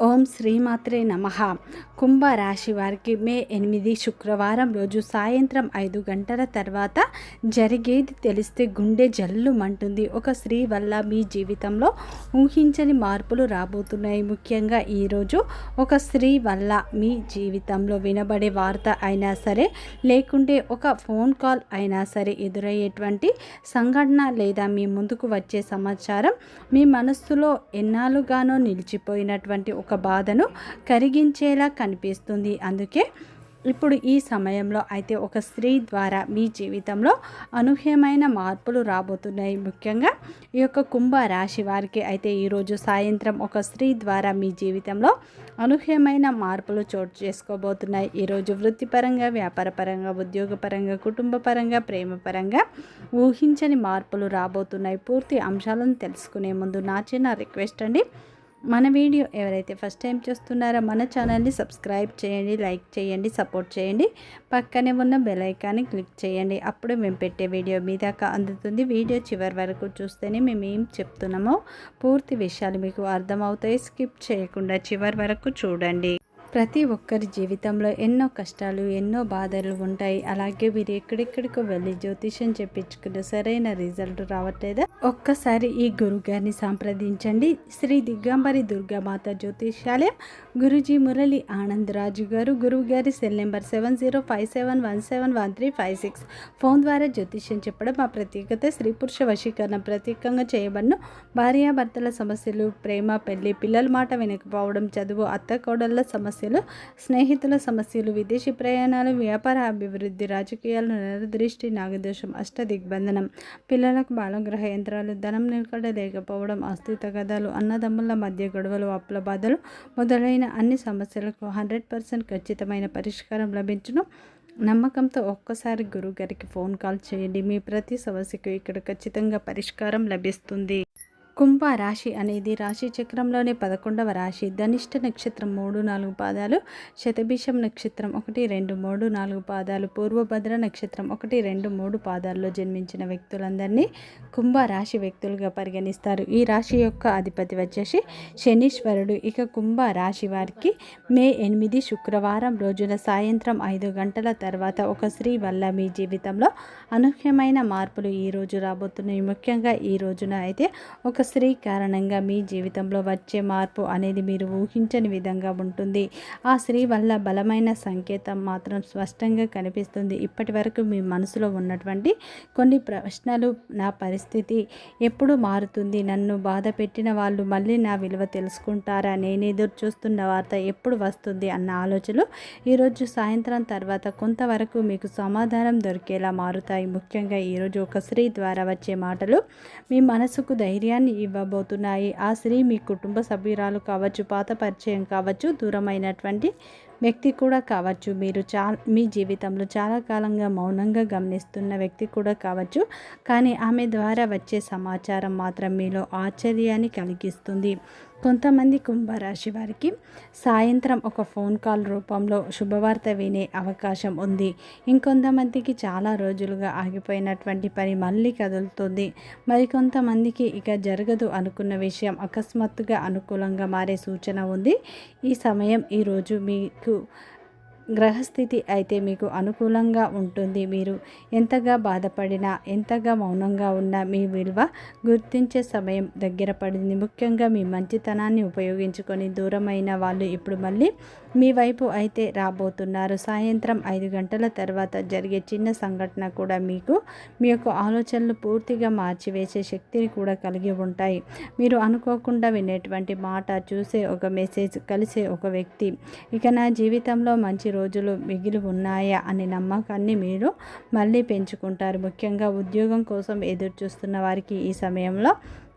ఓం శ్రీమాత్రే నమః. కుంభరాశి వారికి మే 8 శుక్రవారం రోజు సాయంత్రం 5 గంటల తర్వాత జరిగేది తెలిస్తే గుండె జల్లుమంటుంది. ఒక స్త్రీ వల్ల మీ జీవితంలో ఊహించని మార్పులు రాబోతున్నాయి. ముఖ్యంగా ఈరోజు ఒక స్త్రీ వల్ల మీ జీవితంలో వినబడే వార్త అయినా సరే, లేకుంటే ఒక ఫోన్ కాల్ అయినా సరే, ఎదురయ్యేటువంటి సంఘటన లేదా మీ ముందుకు వచ్చే సమాచారం మీ మనస్సులో ఎన్నాళ్ళుగానో నిలిచిపోయినటువంటి ఒక బాధను కరిగించేలా కనిపిస్తుంది. అందుకే ఇప్పుడు ఈ సమయంలో అయితే ఒక స్త్రీ ద్వారా మీ జీవితంలో అనూహ్యమైన మార్పులు రాబోతున్నాయి. ముఖ్యంగా ఈ యొక్క కుంభ రాశి వారికి అయితే ఈరోజు సాయంత్రం ఒక స్త్రీ ద్వారా మీ జీవితంలో అనూహ్యమైన మార్పులు చోటు చేసుకోబోతున్నాయి. ఈరోజు వృత్తిపరంగా, వ్యాపారపరంగా, ఉద్యోగపరంగా, కుటుంబపరంగా, ప్రేమపరంగా ఊహించని మార్పులు రాబోతున్నాయి. పూర్తి అంశాలను తెలుసుకునే ముందు నా చిన్న రిక్వెస్ట్ అండి, మన వీడియో ఎవరైతే ఫస్ట్ టైం చూస్తున్నారో మన ఛానల్ని సబ్స్క్రైబ్ చేయండి, లైక్ చేయండి, సపోర్ట్ చేయండి. పక్కనే ఉన్న బెల్ ఐకాన్ని క్లిక్ చేయండి. అప్పుడు మేము పెట్టే వీడియో మీ దాకా అందుతుంది. వీడియో చివరి వరకు చూస్తేనే మేము ఏం చెప్తున్నామో పూర్తి విషయాలు మీకు అర్థమవుతాయి. స్కిప్ చేయకుండా చివరి వరకు చూడండి. ప్రతి ఒక్కరి జీవితంలో ఎన్నో కష్టాలు, ఎన్నో బాధలు ఉంటాయి. అలాగే మీరు ఎక్కడెక్కడికో వెళ్ళి జ్యోతిష్యం చెప్పించుకున్న సరైన రిజల్ట్ రావట్లేదా? ఒక్కసారి ఈ గురుగారిని సంప్రదించండి. శ్రీ దిగంబరి దుర్గామాత జ్యోతిష్యాలయం, గురుజీ మురళి ఆనంద్ రాజు గారు. గురువు గారి సెల్ నెంబర్ 7057171356. ఫోన్ ద్వారా జ్యోతిష్యం చెప్పడం మా ప్రత్యేకత. స్త్రీ పురుష వశీకరణ ప్రత్యేకంగా చేయబడిన భార్యాభర్తల సమస్యలు, ప్రేమ, పెళ్లి, పిల్లల మాట వినకపోవడం, చదువు, అత్తకోడళ్ళ సమస్యలు, స్నేహితుల సమస్యలు, విదేశీ ప్రయాణాలు, వ్యాపార అభివృద్ధి, రాజకీయాలు, నరదృష్టి, నాగదోషం, అష్టదిగ్బంధనం, పిల్లలకు బాలగ్రహ యంత్రాలు, ధనం నిలకడ లేకపోవడం, ఆస్తి తగాదాలు, అన్నదమ్ముల మధ్య గొడవలు, అప్పుల బాధలు మొదలైన అన్ని సమస్యలకు 100% ఖచ్చితమైన పరిష్కారం లభించును. నమ్మకంతో ఒక్కసారి గురుగారికి ఫోన్ కాల్ చేయండి. మీ ప్రతి సమస్యకు ఇక్కడ ఖచ్చితంగా పరిష్కారం లభిస్తుంది. కుంభ రాశి అనేది రాశి చక్రంలోని 11వ రాశి. ధనిష్ట నక్షత్రం 3-4 పాదాలు, శతభిషం నక్షత్రం 1-2-3-4 పాదాలు, పూర్వభద్ర నక్షత్రం 1-2-3 పాదాల్లో జన్మించిన వ్యక్తులందరినీ కుంభ రాశి వ్యక్తులుగా పరిగణిస్తారు. ఈ రాశి యొక్క అధిపతి వచ్చేసి శనీశ్వరుడు. ఇక కుంభ రాశి వారికి మే 8 శుక్రవారం రోజున సాయంత్రం 5 గంటల తర్వాత ఒక స్త్రీ వల్ల మీ జీవితంలో అనూహ్యమైన మార్పులు ఈరోజు రాబోతున్నాయి. ముఖ్యంగా ఈ రోజున అయితే ఒక స్త్రీ కారణంగా మీ జీవితంలో వచ్చే మార్పు అనేది మీరు ఊహించని విధంగా ఉంటుంది. ఆ స్త్రీ వల్ల బలమైన సంకేతం మాత్రం స్పష్టంగా కనిపిస్తుంది. ఇప్పటి వరకు మీ మనసులో ఉన్నటువంటి కొన్ని ప్రశ్నలు, నా పరిస్థితి ఎప్పుడు మారుతుంది, నన్ను బాధ పెట్టిన వాళ్ళు మళ్ళీ నా విలువ తెలుసుకుంటారా, నేను ఎదురు చూస్తున్న వార్త ఎప్పుడు వస్తుంది అన్న ఆలోచనలు ఈరోజు సాయంత్రం తర్వాత కొంతవరకు మీకు సమాధానం దొరికేలా మారుతాయి. ముఖ్యంగా ఈరోజు ఒక స్త్రీ ద్వారా వచ్చే మాటలు మీ మనసుకు ధైర్యాన్ని ఇవ్వబోతున్నాయి. ఆ స్త్రీ మీ కుటుంబ సభ్యురాలు కావచ్చు, పాత పరిచయం కావచ్చు, దూరమైనటువంటి వ్యక్తి కూడా కావచ్చు, మీరు మీ జీవితంలో చాలా కాలంగా మౌనంగా గమనిస్తున్న వ్యక్తి కూడా కావచ్చు. కానీ ఆమె ద్వారా వచ్చే సమాచారం మాత్రం మీలో ఆశ్చర్యాన్ని కలిగిస్తుంది. కొంతమంది కుంభరాశి వారికి సాయంత్రం ఒక ఫోన్ కాల్ రూపంలో శుభవార్త వినే అవకాశం ఉంది. ఇంకొంతమందికి చాలా రోజులుగా ఆగిపోయినటువంటి పని మళ్ళీ కదులుతుంది. మరికొంతమందికి ఇక జరగదు అనుకున్న విషయం అకస్మాత్తుగా అనుకూలంగా మారే సూచన ఉంది. ఈ సమయం ఈరోజు మీకు గ్రహస్థితి అయితే మీకు అనుకూలంగా ఉంటుంది. మీరు ఎంతగా బాధపడినా, ఎంతగా మౌనంగా ఉన్నా మీ విలువ గుర్తించే సమయం దగ్గర పడింది. ముఖ్యంగా మీ మంచితనాన్ని ఉపయోగించుకొని దూరమైన వాళ్ళు ఇప్పుడు మళ్ళీ మీ వైపు అయితే రాబోతున్నారు. సాయంత్రం 5 గంటల తర్వాత జరిగే చిన్న సంఘటన కూడా మీకు మీ యొక్క ఆలోచనలు పూర్తిగా మార్చివేసే శక్తిని కూడా కలిగి ఉంటాయి. మీరు అనుకోకుండా వినేటువంటి మాట, చూసే ఒక మెసేజ్, కలిసే ఒక వ్యక్తి, ఇక నా జీవితంలో మంచి రోజులు మిగిలి ఉన్నాయా అనే నమ్మకాన్ని మీరు మళ్ళీ పెంచుకుంటారు. ముఖ్యంగా ఉద్యోగం కోసం ఎదురు చూస్తున్న వారికి ఈ సమయంలో,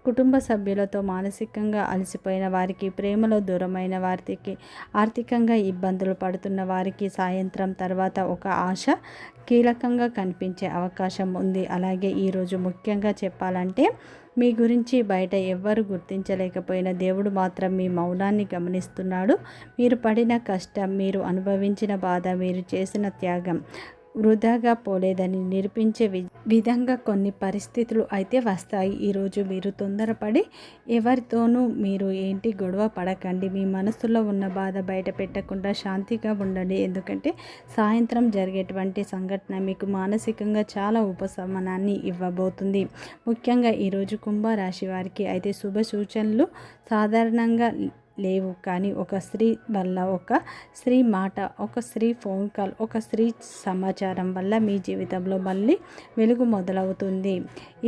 కుటుంబ సభ్యులతో మానసికంగా అలసిపోయిన వారికి, ప్రేమలో దూరమైన వారికి, ఆర్థికంగా ఇబ్బందులు పడుతున్న వారికి సాయంత్రం తర్వాత ఒక ఆశ కీలకంగా కనిపించే అవకాశం ఉంది. అలాగే ఈరోజు ముఖ్యంగా చెప్పాలంటే మీ గురించి బయట ఎవ్వరు గుర్తించలేకపోయిన దేవుడు మాత్రం మీ మౌనాన్ని గమనిస్తున్నాడు. మీరు పడిన కష్టం, మీరు అనుభవించిన బాధ, మీరు చేసిన త్యాగం వృధాగా పోలేదని నిరూపించే విధంగా కొన్ని పరిస్థితులు అయితే వస్తాయి. ఈరోజు మీరు తొందరపడి ఎవరితోనూ మీరు గొడవ పడకండి. మీ మనసులో ఉన్న బాధ బయట పెట్టకుండా శాంతిగా ఉండండి. ఎందుకంటే సాయంత్రం జరిగేటువంటి సంఘటన మీకు మానసికంగా చాలా ఉపశమనాన్ని ఇవ్వబోతుంది. ముఖ్యంగా ఈరోజు కుంభరాశి వారికి అయితే శుభ సూచనలు సాధారణంగా లేవు, కానీ ఒక స్త్రీ వల్ల, ఒక స్త్రీ మాట, ఒక స్త్రీ ఫోన్ కాల్, ఒక స్త్రీ సమాచారం వల్ల మీ జీవితంలో మళ్ళీ వెలుగు మొదలవుతుంది.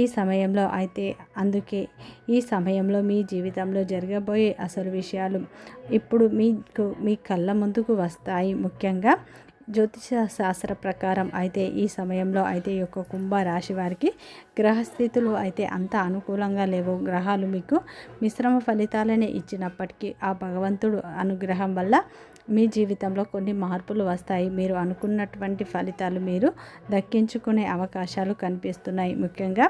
ఈ సమయంలో అయితే అందుకే ఈ సమయంలో మీ జీవితంలో జరగబోయే అసలు విషయాలు ఇప్పుడు మీ కళ్ళ ముందుకు వస్తాయి. ముఖ్యంగా జ్యోతిష శాస్త్ర ప్రకారం అయితే ఈ సమయంలో అయితే ఈ యొక్క కుంభరాశి వారికి గ్రహస్థితులు అయితే అంత అనుకూలంగా లేవు. గ్రహాలు మీకు మిశ్రమ ఫలితాలనే ఇచ్చినప్పటికీ ఆ భగవంతుడు అనుగ్రహం వల్ల మీ జీవితంలో కొన్ని మార్పులు వస్తాయి. మీరు అనుకున్నటువంటి ఫలితాలు మీరు దక్కించుకునే అవకాశాలు కనిపిస్తున్నాయి. ముఖ్యంగా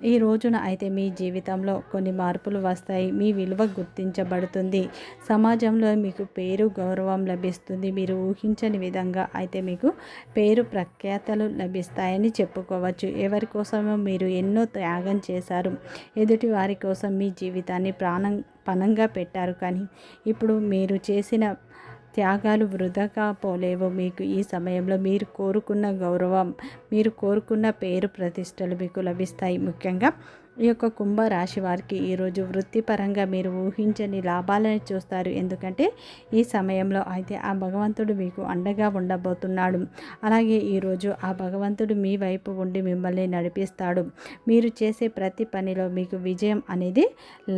ఈ రోజున అయితే మీ జీవితంలో కొన్ని మార్పులు వస్తాయి. మీ విలువ గుర్తించబడుతుంది. సమాజంలో మీకు పేరు గౌరవం లభిస్తుంది. మీరు ఊహించని విధంగా అయితే మీకు పేరు ప్రఖ్యాతలు లభిస్తాయని చెప్పుకోవచ్చు. ఎవరి కోసమో మీరు ఎన్నో త్యాగం చేశారు. ఎదుటి వారి కోసం మీ జీవితాన్ని పణంగా పెట్టారు. కానీ ఇప్పుడు మీరు చేసిన త్యాగాలు వృధాగా పోలేవు. మీకు ఈ సమయంలో మీరు కోరుకున్న గౌరవం, మీరు కోరుకున్న పేరు ప్రతిష్టలు మీకు లభిస్తాయి. ముఖ్యంగా ఈ యొక్క కుంభరాశి వారికి ఈరోజు వృత్తిపరంగా మీరు ఊహించని లాభాలను చూస్తారు. ఎందుకంటే ఈ సమయంలో అయితే ఆ భగవంతుడు మీకు అండగా ఉండబోతున్నాడు. అలాగే ఈరోజు ఆ భగవంతుడు మీ వైపు ఉండి మిమ్మల్ని నడిపిస్తాడు. మీరు చేసే ప్రతి పనిలో మీకు విజయం అనేది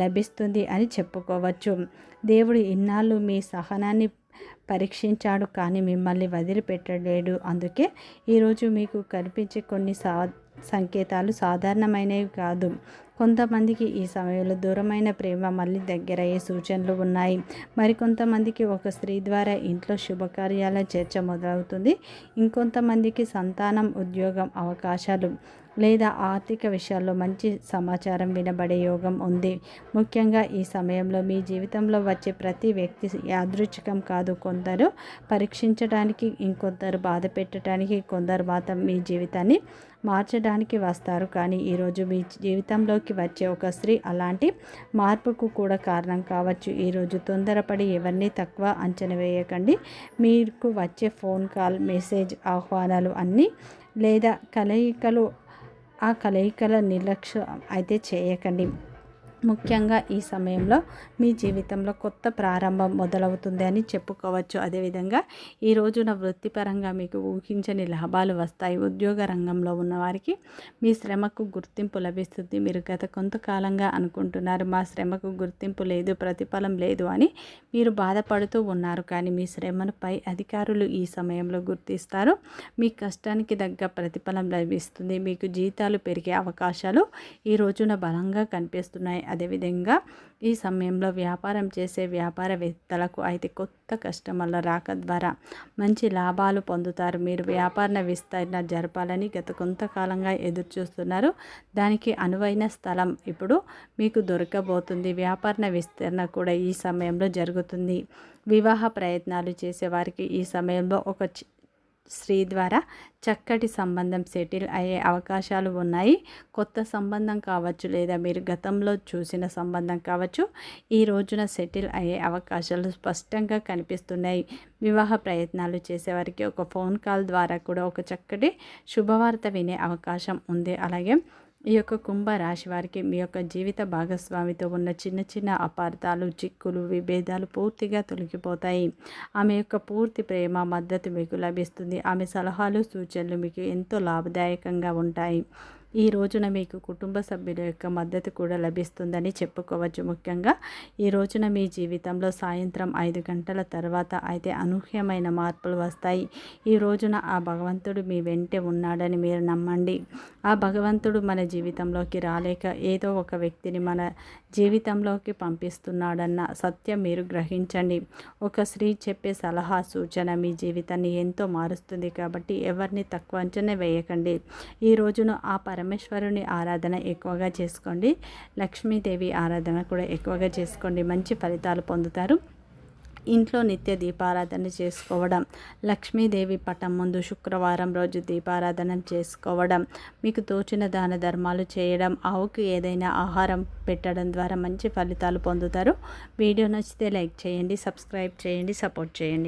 లభిస్తుంది అని చెప్పుకోవచ్చు. దేవుడు ఇన్నాళ్ళు మీ సహనాన్ని పరీక్షించాడు, కానీ మిమ్మల్ని వదిలిపెట్టలేడు. అందుకే ఈరోజు మీకు కనిపించే కొన్ని సంకేతాలు సాధారణమైనవి కాదు. కొంతమందికి ఈ సమయంలో దూరమైన ప్రేమ మళ్ళీ దగ్గరయ్యే సూచనలు ఉన్నాయి. మరికొంతమందికి ఒక స్త్రీ ద్వారా ఇంట్లో శుభకార్యాల చర్చ మొదలవుతుంది. ఇంకొంతమందికి సంతానం, ఉద్యోగం అవకాశాలు లేదా ఆర్థిక విషయాల్లో మంచి సమాచారం వినబడే యోగం ఉంది. ముఖ్యంగా ఈ సమయంలో మీ జీవితంలో వచ్చే ప్రతి వ్యక్తి యాదృచ్ఛికం కాదు. కొందరు పరీక్షించడానికి, ఇంకొందరు బాధ పెట్టడానికి, కొందరు మాత్రం మీ జీవితాన్ని మార్చడానికి వస్తారు. కానీ ఈరోజు మీ జీవితంలోకి వచ్చే ఒక స్త్రీ అలాంటి మార్పుకు కూడా కారణం కావచ్చు. ఈరోజు తొందరపడి ఎవరిని తక్కువ అంచనా వేయకండి. మీకు వచ్చే ఫోన్ కాల్, మెసేజ్, ఆహ్వానాలు అన్నీ లేదా ఆ కలయికల నిర్లక్ష్యం అయితే చేయకండి. ముఖ్యంగా ఈ సమయంలో మీ జీవితంలో కొత్త ప్రారంభం మొదలవుతుంది అని చెప్పుకోవచ్చు. అదేవిధంగా ఈ రోజున వృత్తిపరంగా మీకు ఊహించని లాభాలు వస్తాయి. ఉద్యోగ రంగంలో ఉన్నవారికి మీ శ్రమకు గుర్తింపు లభిస్తుంది. మీరు గత కొంతకాలంగా అనుకుంటున్నారు, మా శ్రమకు గుర్తింపు లేదు, ప్రతిఫలం లేదు అని మీరు బాధపడుతూ ఉన్నారు. కానీ మీ శ్రమను పై అధికారులు ఈ సమయంలో గుర్తిస్తారు. మీ కష్టానికి తగ్గ ప్రతిఫలం లభిస్తుంది. మీకు జీతాలు పెరిగే అవకాశాలు ఈ రోజున బలంగా కనిపిస్తున్నాయి. అదేవిధంగా ఈ సమయంలో వ్యాపారం చేసే వ్యాపారవేత్తలకు అయితే కొత్త కస్టమర్ల రాక ద్వారా మంచి లాభాలు పొందుతారు. మీరు వ్యాపార విస్తరణ జరపాలని గత కొంతకాలంగా ఎదురు చూస్తున్నారు. దానికి అనువైన స్థలం ఇప్పుడు మీకు దొరకబోతుంది. వ్యాపార విస్తరణ కూడా ఈ సమయంలో జరుగుతుంది. వివాహ ప్రయత్నాలు చేసేవారికి ఈ సమయంలో ఒక స్త్రీ ద్వారా చక్కటి సంబంధం సెటిల్ అయ్యే అవకాశాలు ఉన్నాయి. కొత్త సంబంధం కావచ్చు, లేదా మీరు గతంలో చూసిన సంబంధం కావచ్చు, ఈ రోజున సెటిల్ అయ్యే అవకాశాలు స్పష్టంగా కనిపిస్తున్నాయి. వివాహ ప్రయత్నాలు చేసేవారికి ఒక ఫోన్ కాల్ ద్వారా కూడా ఒక చక్కటి శుభవార్త వినే అవకాశం ఉంది. అలాగే ఈ యొక్క కుంభరాశి వారికి మీ యొక్క జీవిత భాగస్వామితో ఉన్న చిన్న చిన్న అపార్థాలు, చిక్కులు, విభేదాలు పూర్తిగా తొలగిపోతాయి. ఆమె యొక్క పూర్తి ప్రేమ, మద్దతు మీకు లభిస్తుంది. ఆమె సలహాలు, సూచనలు మీకు ఎంతో లాభదాయకంగా ఉంటాయి. ఈ రోజున మీకు కుటుంబ సభ్యుల యొక్క మద్దతు కూడా లభిస్తుందని చెప్పుకోవచ్చు. ముఖ్యంగా ఈ రోజున మీ జీవితంలో సాయంత్రం 5 గంటల తర్వాత అయితే అనూహ్యమైన మార్పులు వస్తాయి. ఈ రోజున ఆ భగవంతుడు మీ వెంటే ఉన్నాడని మీరు నమ్మండి. ఆ భగవంతుడు మన జీవితంలోకి రాలేక ఏదో ఒక వ్యక్తిని మన జీవితంలోకి పంపిస్తున్నాడన్న సత్యం మీరు గ్రహించండి. ఒక స్త్రీ చెప్పే సలహా, సూచన మీ జీవితాన్ని ఎంతో మారుస్తుంది. కాబట్టి ఎవరిని తక్కువ అంచనా వేయకండి. ఈ రోజున ఆ పరమేశ్వరుని ఆరాధన ఎక్కువగా చేసుకోండి. లక్ష్మీదేవి ఆరాధన కూడా ఎక్కువగా చేసుకోండి. మంచి ఫలితాలు పొందుతారు. ఇంట్లో నిత్య దీపారాధన చేసుకోవడం, లక్ష్మీదేవి పటం ముందు శుక్రవారం రోజు దీపారాధన చేసుకోవడం, మీకు తోచిన దాన ధర్మాలు చేయడం, ఆవుకు ఏదైనా ఆహారం పెట్టడం ద్వారా మంచి ఫలితాలు పొందుతారు. వీడియో నచ్చితే లైక్ చేయండి, సబ్స్క్రైబ్ చేయండి, సపోర్ట్ చేయండి.